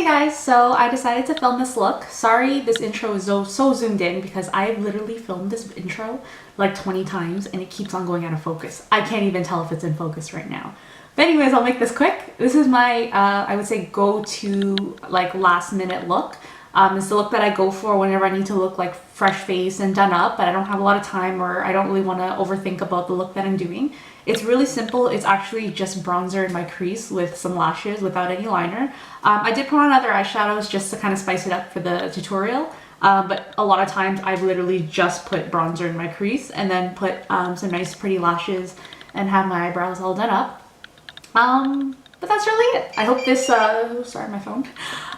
Hey guys, so I decided to film this look. Sorry this intro is so zoomed in because I've literally filmed this intro like 20 times and it keeps on going out of focus. I can't even tell if it's in focus right now. But anyways, I'll make this quick. This is my, I would say, go-to like last minute look. It's the look that I go for whenever I need to look like fresh face and done up, but I don't have a lot of time or I don't really want to overthink about the look that I'm doing. It's really simple. It's actually just bronzer in my crease with some lashes without any liner. I did put on other eyeshadows just to kind of spice it up for the tutorial. But a lot of times I've literally just put bronzer in my crease and then put some nice pretty lashes and have my eyebrows all done up. But that's really it. I hope this, sorry, my phone.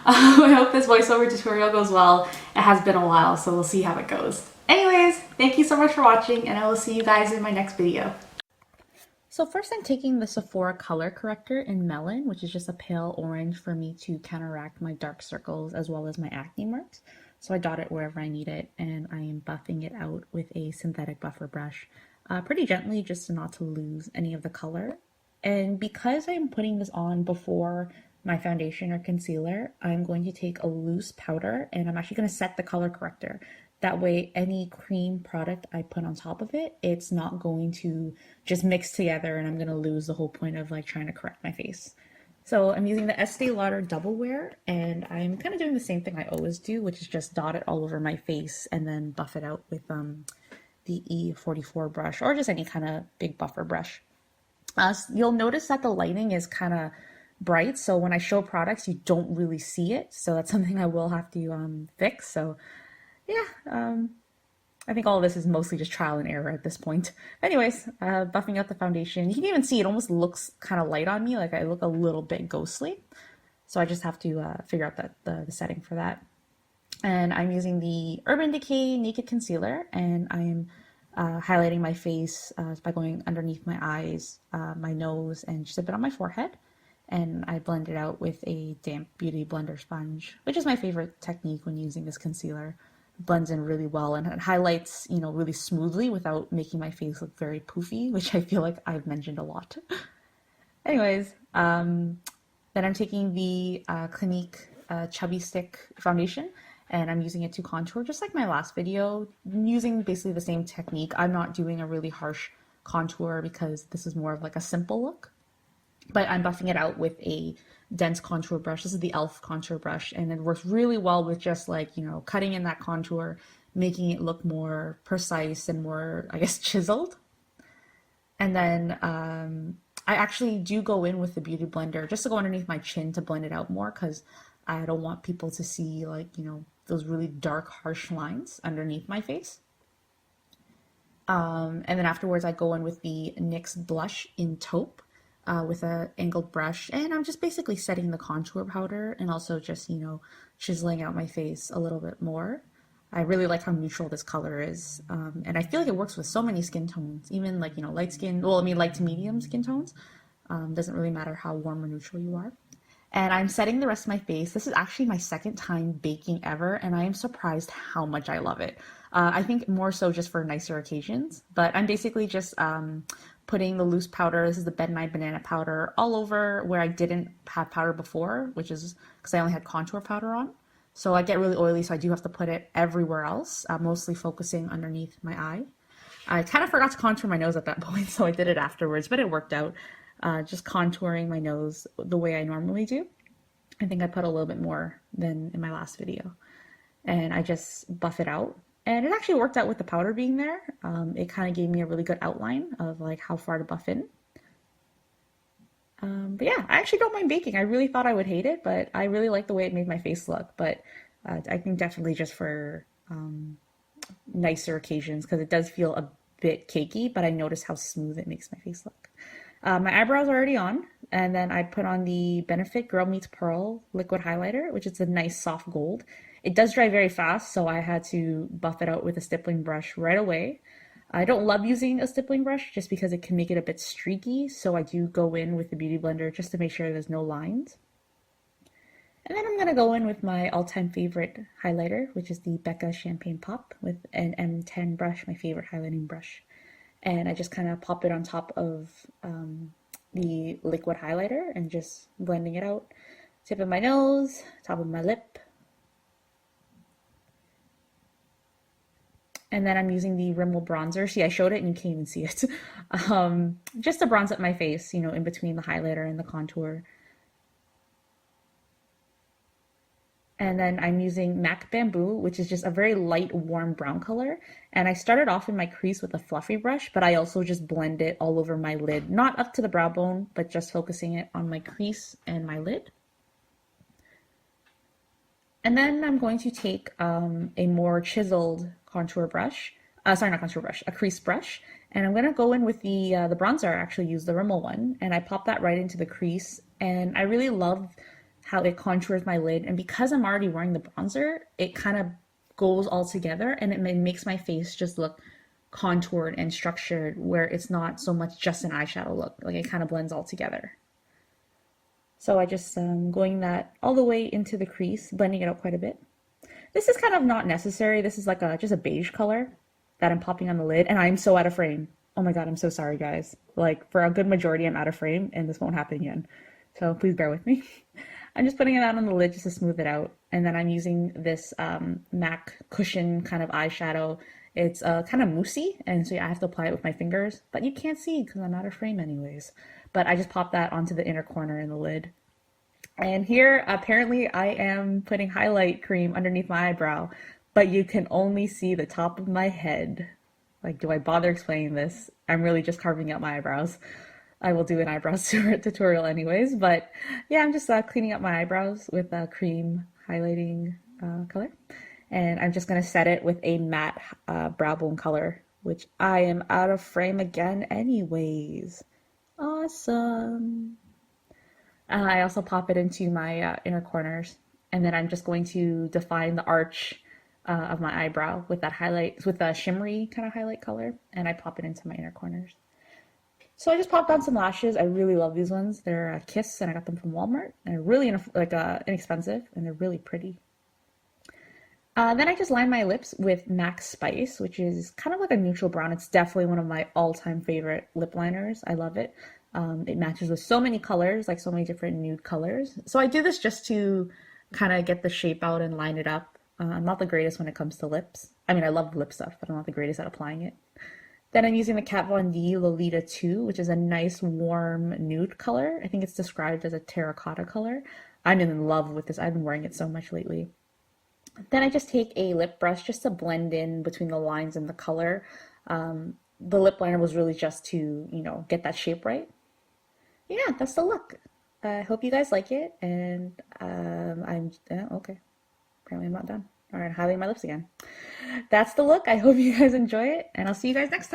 I hope this voiceover tutorial goes well. It has been a while, so we'll see how it goes. Anyways, thank you so much for watching, and I will see you guys in my next video. So first I'm taking the Sephora Color Corrector in Melon, which is just a pale orange for me to counteract my dark circles as well as my acne marks. So I dot it wherever I need it, and I am buffing it out with a synthetic buffer brush pretty gently just not to lose any of the color. And because I'm putting this on before my foundation or concealer, I'm going to take a loose powder and I'm actually going to set the color corrector. That way, any cream product I put on top of it, it's not going to just mix together and I'm going to lose the whole point of like trying to correct my face. So I'm using the Estee Lauder Double Wear, and I'm kind of doing the same thing I always do, which is just dot it all over my face and then buff it out with the E44 brush or just any kind of big buffer brush. You'll notice that the lighting is kind of bright, so when I show products you don't really see it, so that's something I will have to fix. So yeah, I think all of this is mostly just trial and error at this point. Anyways, buffing out the foundation. You can even see it almost looks kind of light on me, like I look a little bit ghostly, so I just have to figure out the setting for that. And I'm using the Urban Decay Naked Concealer, and I am highlighting my face by going underneath my eyes, my nose, and just a bit on my forehead. And I blend it out with a damp beauty blender sponge, which is my favorite technique when using this concealer. It blends in really well and it highlights, you know, really smoothly without making my face look very poofy, which I feel like I've mentioned a lot. Anyways, then I'm taking the Clinique Chubby Stick Foundation, and I'm using it to contour just like my last video. I'm using basically the same technique. I'm not doing a really harsh contour because this is more of like a simple look, but I'm buffing it out with a dense contour brush. This is the e.l.f. contour brush, and it works really well with just like, you know, cutting in that contour, making it look more precise and more, I guess, chiseled. And then I actually do go in with the beauty blender just to go underneath my chin to blend it out more, because I don't want people to see, like, you know, those really dark, harsh lines underneath my face. And then afterwards I go in with the NYX blush in Taupe with an angled brush, and I'm just basically setting the contour powder and also just, you know, chiseling out my face a little bit more. I really like how neutral this color is, and I feel like it works with so many skin tones, even like, you know, light skin, well, I mean light to medium skin tones. Doesn't really matter how warm or neutral you are. And I'm setting the rest of my face. This is actually my second time baking ever, and I am surprised how much I love it. I think more so just for nicer occasions, but I'm basically just putting the loose powder. This is the Nye Banana Powder all over where I didn't have powder before, which is because I only had contour powder on. So I get really oily, so I do have to put it everywhere else, mostly focusing underneath my eye. I kind of forgot to contour my nose at that point, so I did it afterwards, but it worked out. Just contouring my nose the way I normally do. I think I put a little bit more than in my last video. And I just buff it out. And it actually worked out with the powder being there. It kind of gave me a really good outline of like how far to buff in. But yeah, I actually don't mind baking. I really thought I would hate it, but I really like the way it made my face look. But I think definitely just for nicer occasions, because it does feel a bit cakey, but I notice how smooth it makes my face look. My eyebrows are already on, and then I put on the Benefit Girl Meets Pearl liquid highlighter, which is a nice soft gold. It does dry very fast, so I had to buff it out with a stippling brush right away. I don't love using a stippling brush just because it can make it a bit streaky, so I do go in with the Beauty Blender just to make sure there's no lines. And then I'm going to go in with my all-time favorite highlighter, which is the Becca Champagne Pop with an M10 brush, my favorite highlighting brush. And I just kind of pop it on top of the liquid highlighter and just blending it out. Tip of my nose, top of my lip. And then I'm using the Rimmel bronzer. See, I showed it and you can't even see it. Just to bronze up my face, you know, in between the highlighter and the contour. And then I'm using MAC Bamboo, which is just a very light, warm brown color. And I started off in my crease with a fluffy brush, but I also just blend it all over my lid. Not up to the brow bone, but just focusing it on my crease and my lid. And then I'm going to take a more chiseled contour brush. Sorry, not contour brush, a crease brush. And I'm going to go in with the bronzer. I actually use the Rimmel one. And I pop that right into the crease. And I really love how it contours my lid. And because I'm already wearing the bronzer, it kind of goes all together and it makes my face just look contoured and structured, where it's not so much just an eyeshadow look. Like it kind of blends all together. So I just going that all the way into the crease, blending it out quite a bit. This is kind of not necessary. This is like just a beige color that I'm popping on the lid, and I'm so out of frame. Oh my God, I'm so sorry, guys. Like for a good majority, I'm out of frame, and this won't happen again. So please bear with me. I'm just putting it out on the lid just to smooth it out. And then I'm using this MAC cushion kind of eyeshadow. It's kind of moussey, and so yeah, I have to apply it with my fingers, but you can't see because I'm out of frame anyways. But I just pop that onto the inner corner in the lid. And here, apparently, I am putting highlight cream underneath my eyebrow, but you can only see the top of my head. Like, do I bother explaining this? I'm really just carving out my eyebrows. I will do an eyebrow tutorial anyways, but yeah, I'm just cleaning up my eyebrows with a cream highlighting color. And I'm just going to set it with a matte brow bone color, which I am out of frame again anyways. Awesome. I also pop it into my inner corners, and then I'm just going to define the arch of my eyebrow with that highlight, with a shimmery kind of highlight color, and I pop it into my inner corners. So I just popped on some lashes. I really love these ones. They're a Kiss, and I got them from Walmart. They're really inexpensive, and they're really pretty. Then I just line my lips with MAC Spice, which is kind of like a neutral brown. It's definitely one of my all-time favorite lip liners. I love it. It matches with so many colors, like so many different nude colors. So I do this just to kind of get the shape out and line it up. I'm not the greatest when it comes to lips. I mean, I love lip stuff, but I'm not the greatest at applying it. Then I'm using the Kat Von D Lolita II, which is a nice warm nude color. I think it's described as a terracotta color. I'm in love with this. I've been wearing it so much lately. Then I just take a lip brush just to blend in between the lines and the color. The lip liner was really just to, get that shape right. Yeah, that's the look. I hope you guys like it, and okay. Apparently I'm not done. All right, highlighting my lips again. That's the look. I hope you guys enjoy it, and I'll see you guys next time.